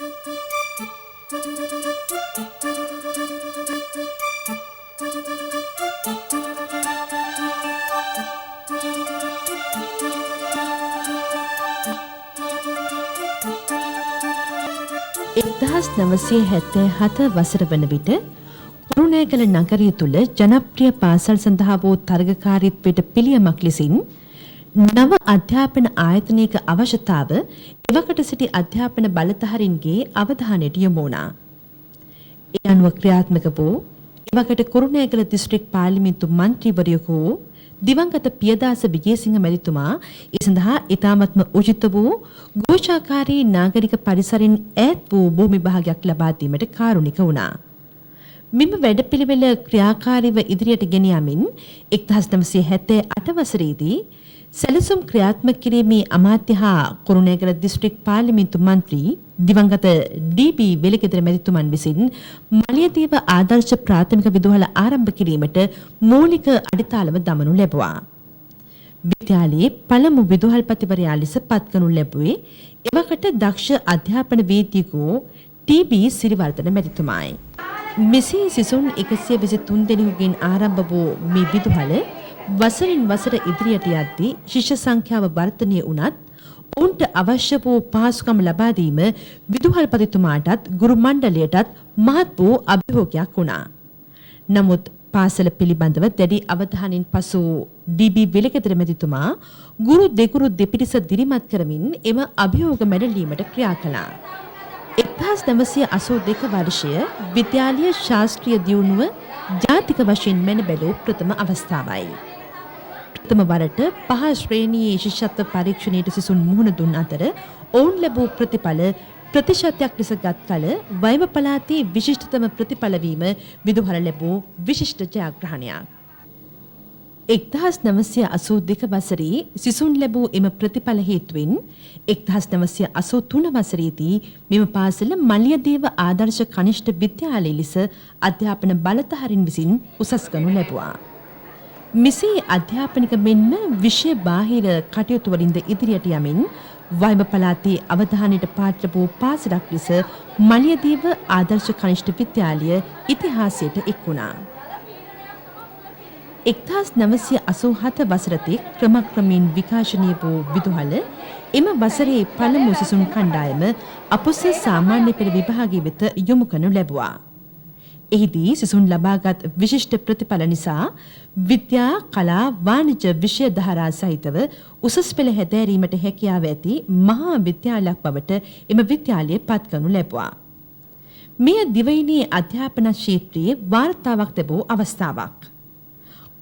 (1977) වසර වන විට කුරුණෑගල නගරය තුළ ජනප්‍රිය පාසල් සඳහා වූ තරගකාරීත්වයට පිළියමක් ලෙසින් නව අධ්‍යාපන ආයතනයක අවශ්‍යතාව එවකට සිටි අධ්‍යාපන බලධාරීන්ගේ අවධානයට යොමු වුණා. ඒ අනුව ක්‍රියාත්මක වූ එවකට කුරුණෑගල දිස්ත්‍රික් පාර්ලිමේන්තු මන්ත්‍රීවරයෙකු දිවංගත පියදාස විජේසිංහ මැතිතුමා ඒ සඳහා ඉතාමත්ම උචිත වූ ഘോഷාකාරී නාගරික පරිසරින් ඈත් වූ භූමි භාගයක් ලබා දීමට කාරුණික වුණා. මෙම වැඩපිළිවෙල ක්‍රියාකාරීව ඉදිරියට ගෙන යමින් 1978 වසරේදී සැලසුම් ක්‍රියාත්මක කිරීමේ අමාත්‍ය හා කුරුණෑගල දිස්ත්‍රික් පාර්ලිමේන්තු මන්ත්‍රී දිවංගත ඩී.බී. වෙලගෙදර මැතිතුමන් විසින් මලියදීව ආදර්ශ ප්‍රාථමික විදුහල ආරම්භ කිරීමට මූලික අඩිතාලම දමනු ලැබුවා. විද්‍යාලයේ පළමු විදුහල්පතිවරයා ලෙස පත්කනු ලැබුවේ එවකට දක්ෂ අධ්‍යාපන වේදිකයෝ ටී.බී. සිරිවර්ධන මැතිතුමායි. මෙසේ සිසුන් 123 දෙනෙකුගෙන් ආරම්භ වූ මේ විදුහල වසරින් වසර ඉදිරියට යද්දී ශිෂ්‍ය සංඛ්‍යාව වර්ධනය වුණත් ඔවුන්ට අවශ්‍ය වූ පහසුකම් ලබා දීම විදුහල්පතිතුමාටත් ගුරු මණ්ඩලයටත් මහත් වූ අභියෝගයක් වුණා. නමුත් පාසල පිළිබඳව දැඩි අවධානයෙන් පසු ඩී.බී. වෙලගෙදර මැතිතුමා ගුරු දෙගුරු දෙපිරිස දිරිමත් කරමින් එම අභියෝග මැඩලීමට ක්‍රියා කළා. 1982 වර්ෂය විද්‍යාලීය ශාස්ත්‍රීය දියුණුව ජාතික වශයෙන් මැන බැලූ ප්‍රථම අවස්ථාවයි. ප්‍රථම වරට පහ ශ්‍රේණියේ ශිෂ්‍යත්ව පරීක්ෂණයට සිසුන් මුහුණ දුන් අතර ඔවුන් ලැබූ ප්‍රතිඵල ප්‍රතිශතයක් ලෙස ගත් කල වයඹ පළාතේ විශිෂ්ටතම ප්‍රතිඵල වීම විදුහල ලැබූ විශිෂ්ට ජයග්‍රහණයක්. 1982 වසරේ සිසුන් ලැබූ එම ප්‍රතිඵල හේතුවෙන් 1983 වසරේදී මෙම පාසල මලියදේව ආදර්ශ කනිෂ්ඨ විද්‍යාලය ලෙස අධ්‍යාපන බලධාරීන් විසින් උසස් ගනු ලැබුවා. මෙසේ අධ්‍යාපනික මෙන්ම විෂය බාහිර කටයුතු වලින්ද ඉදිරියට යමින් වයඹ පළාතේ අවධානයට පාත්‍ර වූ පාසලක් ලෙස මලියදේව ආදර්ශ කනිෂ්ඨ විද්‍යාලය ඉතිහාසයට එක් වුණා. 1987 වසරතේ ක්‍රමක්‍රමයෙන් විකාශනය වූ විදුහල එම වසරේ පළමු සිසුන් කණ්ඩායම අපොස සාමාන්‍ය පෙළ විභාගයේ වෙත යොමු කරනු ලැබුවා. එහිදී සිසුන් ලබාගත් විශිෂ්ට ප්‍රතිඵල නිසා විද්‍යා, කලා, වාණිජ්‍ය විෂය ධාරා සහිතව උසස් පෙළ හැදෑරීමට හැකියාව ඇති මහා විද්‍යාලයක් බවට එම විද්‍යාලය පත් කරනු ලැබුවා. මෙය දිවයිනේ අධ්‍යාපන ක්ෂේත්‍රයේ වාර්තාවක් ලැබූ අවස්ථාවක්.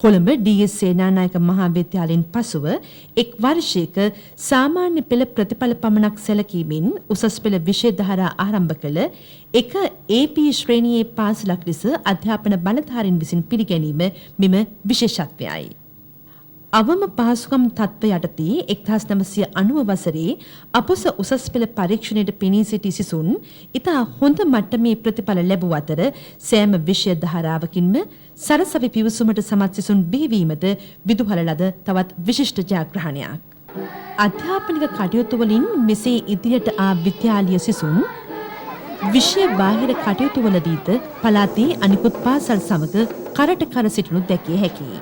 කොළඹ ඩී.එස්. සේනානායක මහා විද්‍යාලයෙන් පසුව එක් වර්ෂයක සාමාන්‍ය පෙළ ප්‍රතිඵල පමණක් සැලකීමෙන් උසස් පෙළ විෂය ධාරා ආරම්භ කළ එක ඒ.පී. ශ්‍රේණියේ පාසලක් ලෙස අධ්‍යාපන බලධාරීන් විසින් පිළිගැනීම මෙම විශේෂත්වයයි. අවම පහසුකම් තත්ත්ව යටතේ 1990 වසරේ අපොස උසස් පෙළ පරීක්ෂණයට පෙනී සිටි සිසුන් ඉතා හොඳ මට්ටමේ ප්‍රතිඵල ලැබුව අතර සෑම විෂය ධාරාවකින්ම සරසවි පිවිසුමට සමත් සිසුන් බිහිවීමද විදුහල ලද තවත් විශිෂ්ට ජයග්‍රහණයක්. අධ්‍යාපනික කටයුතු වලින් මෙසේ ඉදිරියට ආ විද්‍යාලීය සිසුන් විෂය බාහිර කටයුතු වලදීද පළාතේ අනිකුත් පාසල් සමග කරට කර සිටිනු දැකිය හැකියි.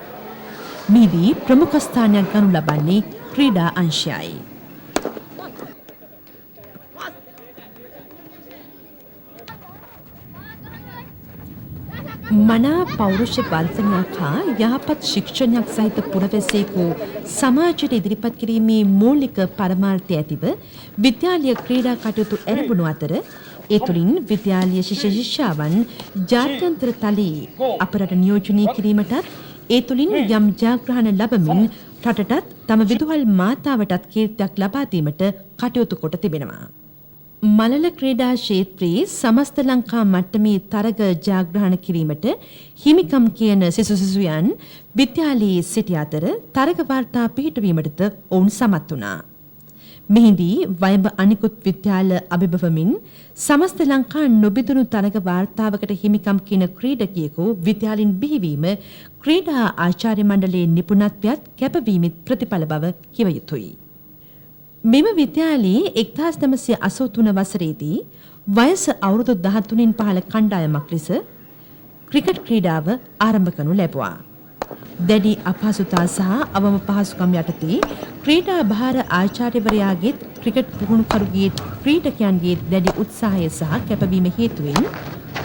මෙහිදී ප්‍රමුඛ ස්ථානයක් ගනු ලබන්නේ ක්‍රීඩා අංශයයි. මනා පෞරුෂ වර්ධනයක් හා යහපත් ශික්ෂණයක් සහිත පුරවැසියෙකු සමාජයට ඉදිරිපත් කිරීමේ මූලික පරමාර්ථය ඇතිව විද්‍යාලීය ක්‍රීඩා කටයුතු ආරම්භ අතර ඒ තුළින් විද්‍යාලීය ශිෂ්‍ය ශිෂ්‍යාවන් ජාත්‍යන්තර තලයේ අපරට නියෝජනය කිරීමටත් ඒ තුළින් යම් ජයග්‍රහණ ලබමින් රටටත් තම විදුහල් මාතාවටත් කීර්තියක් ලබා දීමට කටයුතු කොට තිබෙනවා. මලල ක්‍රීඩා ක්ෂේත්‍රයේ සමස්ත ලංකා මට්ටමේ තරග ජයග්‍රහණ කිරීමට හිමිකම් කියන සිසුසිසුයන් විද්‍යාලයේ සිටි අතර තරග වාර්තා පිහිටවීමටද ඔවුන් සමත් වුණා. මෙහිදී වයඹ අනිකුත් විද්‍යාල අභිබවමින් සමස්ත ලංකා නොබිදුණු තරග වාර්තාවකට හිමිකම් කියන ක්‍රීඩකියෙකු විද්‍යාලින් බිහිවීම ක්‍රීඩා ආචාර්ය මණ්ඩලයේ නිපුණත්වයත් කැපවීමත් ප්‍රතිඵල බව කිව යුතුයි. මෙම විද්‍යාලයේ 1983 වසරේදී වයස අවුරුදු 13න් පහළ කණ්ඩායමක් ලෙස ක්‍රිකට් ක්‍රීඩාව ආරම්භ කරනු ලැබුවා. දැඩි අපහසුතා සහ අවම පහසුකම් යටතේ ක්‍රීඩා භාර ආචාර්යවරයාගේ ක්‍රිකට් පුහුණුකරුගේ ක්‍රීඩකයන්ගේ දැඩි උත්සාහය සහ කැපවීම හේතුවෙන්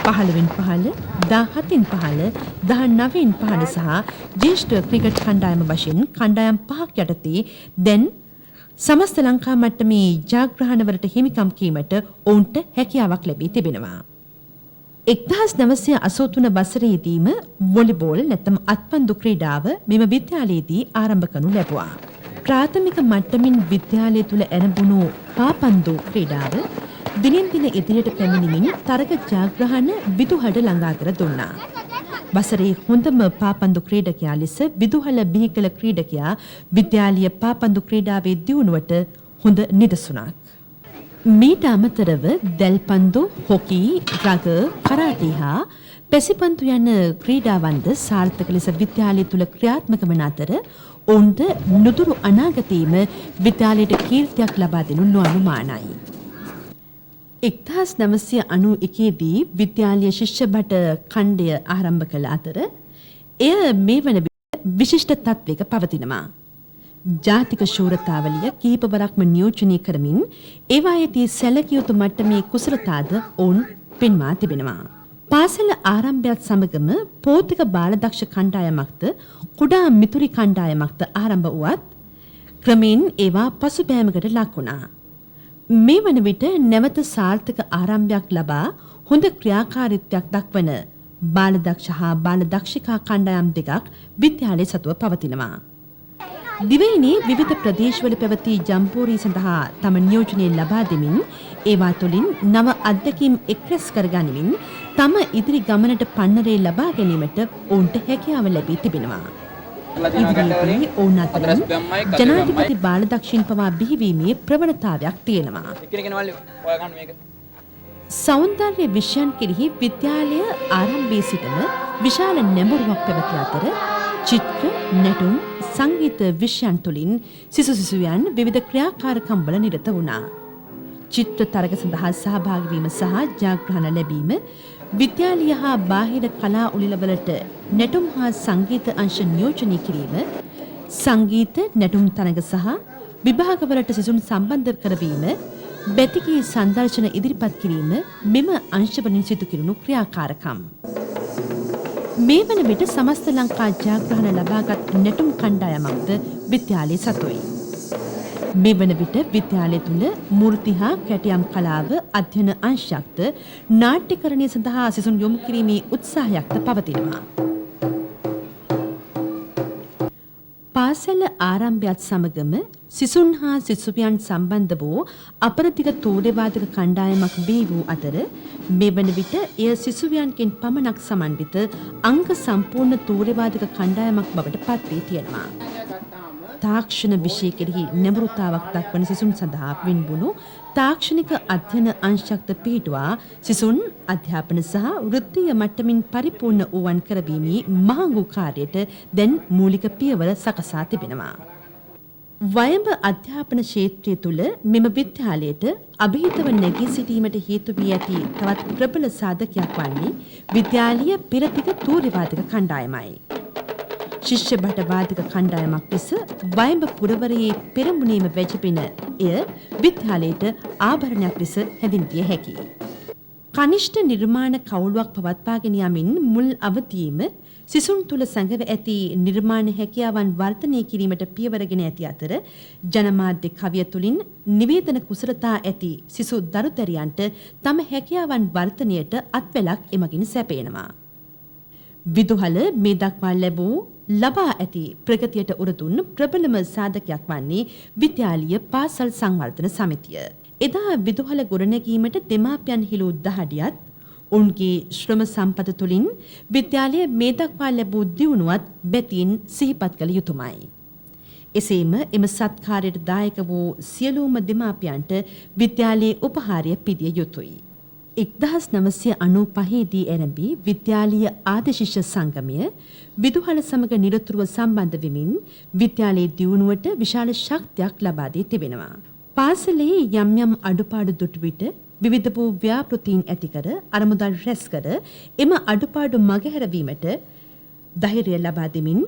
15න් පහළ 17න් පහළ 19න් පහළ සහ ජ්‍යෙෂ්ඨ ක්‍රිකට් කණ්ඩායම වශයෙන් කණ්ඩායම් 5ක් යටතේ දැන් සමස්ත ලංකා මට්ටමේ ජයග්‍රහණවලට හිමිකම් කීමට ඔවුන්ට හැකියාවක් ලැබී තිබෙනවා. 1983 වසරේදීම වොලිබෝල් නැත්නම් අත්පන්දු ක්‍රීඩාව මෙම විද්‍යාලයේදී ආරම්භ කරනු ලැබුවා. ප්‍රාථමික මට්ටමින් විද්‍යාලය තුල ආරම්භුණු පාපන්දු ක්‍රීඩාව දිනින් දින ඉදිරියට පැමිණෙමින් තරග ජයග්‍රහණ විදුහලට ළඟා කර දුන්නා. වසරේ හොඳම පාපන්දු ක්‍රීඩකයා ලෙස විදුහල බිහි කළ ක්‍රීඩකයා විද්‍යාලීය පාපන්දු ක්‍රීඩාවේ දියුණුවට හොඳ නිදසුනක්. මීට අමතරව දැල්පන්දු, හොකී, රග, කරාටි හා පැසිපන්දු යන ක්‍රීඩාවන්ද සාර්ථක ලෙස විද්‍යාලය තුල ක්‍රියාත්මක වන අතර ඔවුන්ට නුදුරු අනාගතයේම විද්‍යාලයට කීර්තියක් ලබා දෙනු නොඅනුමානයි. 1991 දී විද්‍යාලීය ශිෂ්‍ය බට ඛණ්ඩය ආරම්භ කළ අතර එය මේ වන විට විශිෂ්ට තත්වයක පවතිනවා. ජාතික ශූරතාවලිය කීපවරක්ම නියෝජනය කරමින් ඒවායේදී සැලකිය යුතු මට්ටමේ කුසලතාද ඔවුන් පෙන්වා තිබෙනවා. පාසල ආරම්භයත් සමගම පෞද්ගලික බාලදක්ෂ කණ්ඩායමක්ද කුඩා මිතුරි කණ්ඩායමක්ද ආරම්භ වුවත් ක්‍රමෙන් ඒවා පසුබෑමකට ලක් වුණා. මේ වන විට නැවත සාර්ථක ආරම්භයක් ලබා හොඳ ක්‍රියාකාරීත්වයක් දක්වන බාලදක්ෂ හා බාලදක්ෂිකා කණ්ඩායම් දෙකක් විද්‍යාලයේ සතුව පවතිනවා. දිවයිනේ විවිධ ප්‍රදේශවල පැවති ජම්බෝරි සඳහා තම නියෝජනය ලබා දෙමින් ඒවා තුළින් නව අත්දැකීම් එක්රැස් කරගනිමින් තම ඉදිරි ගමනට පන්නරේ ලබා ගැනීමට ඔවුන්ට හැකියාව ලැබී තිබෙනවා. ඉදිරියේදී ඔවුන් අතරින් ජනාධිපති බාලදක්ෂින් පවා බිහිවීමේ ප්‍රවණතාවයක් තියෙනවා. සෞන්දර්ය විෂයන් කෙරෙහි විද්‍යාලය ආරම්භයේ සිටම විශාල නැඹුරුවක් පැවති අතර චිත්‍ර, නැටුම්, සංගීත විෂයන් තුළින් සිසුයන් විවිධ ක්‍රියාකාරකම් වල නිරත වුණා. චිත්‍ර තරග සඳහා සහභාගී වීම සහ ජයග්‍රහණ ලැබීම, විද්‍යාලීය හා බාහිර කලා උළෙලවලට නැටුම් හා සංගීත අංශ නියෝජනය කිරීම, සංගීත, නැටුම් තරග සහ විභාගවලට සිසුන් සම්බන්ධ කරවීම, බැතිකී සංදර්ශන ඉදිරිපත් කිරීම මෙම අංශවලින් සිදු කිරුණු ක්‍රියාකාරකම්. මේ වන විට සමස්ත ලංකා ජයග්‍රහණ ලබාගත් නැටුම් කණ්ඩායමක්ද විද්‍යාලයේ සතුයි. මේ වන විට විද්‍යාලය තුළ මූර්ති හා කැටියම් කලාව අධ්‍යයන අංශයක්ද නාට්‍යකරණය සඳහා සිසුන් යොමු කිරීමේ උත්සාහයක්ද පවතිනවා. පාසල ආරම්භයත් සමගම සිසුන් හා සිසුවියන් සම්බන්ධ වූ අපරදිග තෝරේවාදක කණ්ඩායමක් බිහි වූ අතර මේ වන විට එය සිසුවියන්ගෙන් පමණක් සමන්විත අංග සම්පූර්ණ තෝරේවාදක කණ්ඩායමක් බවට පත් වී තියෙනවා. තාක්ෂණ විෂය කෙරෙහි නැඹුරුතාවක් දක්වන සිසුන් සඳහා වෙන්වුණු තාක්ෂණික අධ්‍යයන අංශයක්ද පිහිටුවා සිසුන් අධ්‍යාපන සහ වෘත්තීය මට්ටමින් පරිපූර්ණ වූවන් කරවීමේ මහඟු කාර්යයට දැන් මූලික පියවර සකසා තිබෙනවා. වයඹ අධ්‍යාපන ක්ෂේත්‍රය තුළ මෙම විද්‍යාලයට අභීතව නැගී සිටීමට හේතු වී ඇති තවත් ප්‍රබල සාධකයක් වන්නේ විද්‍යාලීය පෙරදිග තූර්යවාදක කණ්ඩායමයි. ශිෂ්‍ය බට වාදක කණ්ඩායමක් ලෙස වයඹ පුරවරයේ පෙරමුණේම වැජපෙන එය විද්‍යාලයට ආභරණයක් ලෙස හැඳින්විය හැකියි. කනිෂ්ඨ නිර්මාණ කවුළුවක් පවත්වාගෙන යමින් මුල් අවධියේම සිසුන් තුළ සැඟව ඇති නිර්මාණ හැකියාවන් වර්ධනය කිරීමට පියවරගෙන ඇති අතර ජනමාධ්‍ය කවිය තුළින් නිවේදන කුසලතා ඇති සිසු දරුදැරියන්ට තම හැකියාවන් වර්ධනයට අත්වැලක් එමගින් සැපේනවා. විදුහල මේ දක්වා ලබා ඇති ප්‍රගතියට උරදුන් ප්‍රබලම සාධකයක් වන්නේ විද්‍යාලීය පාසල් සංවර්ධන සමිතිය. එදා විදුහල ගොඩනැගීමට දෙමාපියන් හිලු දහඩියත් ඔවුන්ගේ ශ්‍රම සම්පත තුළින් විද්‍යාලය මේ දක්වා ලැබූ දියුණුවත් බැතින් සිහිපත් කළ යුතුමයි. එසේම එම සත්කාරයට දායක වූ සියලුම දෙමාපියන්ට විද්‍යාලයේ උපහාරය පිදිය යුතුයි. 1995 දී ආරම්භී විද්‍යාලීය ආදේශිෂ්‍ය සංගමය විදුහල සමග නිරතුරුව සම්බන්ධ වෙමින් විද්‍යාලයේ දියුණුවට විශාල ශක්තියක් ලබා දී තිබෙනවා. පාසලේ යම් යම් අඩුපාඩු දුටු විට විවිධ වූ ව්‍යාපෘතීන් ඇති කර අරමුදල් රැස් කර එම අඩුපාඩු මගහැරවීමට ධෛර්යය ලබා දෙමින්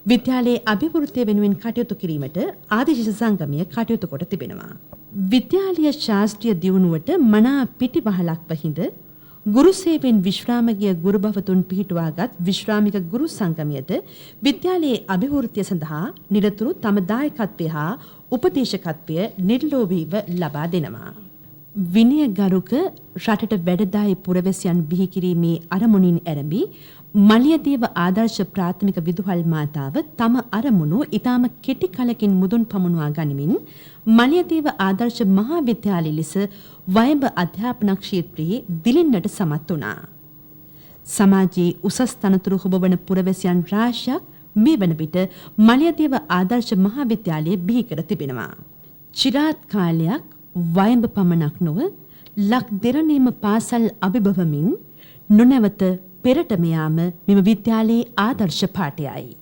විද්‍යාලයේ අභිවෘද්ධිය වෙනුවෙන් කටයුතු කිරීමට ආදිශිෂ්‍ය සංගමය කටයුතු කොට තිබෙනවා. විද්‍යාලීය ශාස්ත්‍රීය දියුණුවට මනා පිටිවහලක් වහිඳ ගුරු සේවයෙන් විශ්‍රාම ගිය ගුරු භවතුන් පිහිටුවාගත් විශ්‍රාමික ගුරු සංගමයට විද්‍යාලයේ අභිවෘද්ධිය සඳහා නිරතුරු තම දායකත්වය හා උපදේශකත්වය නිර්ලෝභීව ලබා දෙනවා. විනය ගරුක රටට වැඩදායි පුරවැසියන් බිහි කිරීමේ අරමුණින් ඇරඹි මලියදේව ආදර්ශ ප්‍රාථමික විදුහල් මාතාව තම අරමුණු ඉතාම කෙටි කලකින් මුදුන් පමුණවා ගනිමින් මලියදේව ආදර්ශ මහා විද්‍යාලය ලෙස වයඹ අධ්‍යාපන ක්ෂේත්‍රයේ දිලින්නට සමත් වුණා. සමාජයේ උසස් තනතුරු හොබවන පුරවැසියන් රාශියක් මේ වන විට මලියදේව ආදර්ශ මහා විද්‍යාලය බිහි කර තිබෙනවා. චිරාත් කාලයක් වයඹ පමණක් නොව ලක් දෙරණේම පාසල් අභිබවමින් නොනැවත පෙරටම යාම මෙම විද්‍යාලයේ ආදර්ශ පාඨයයි.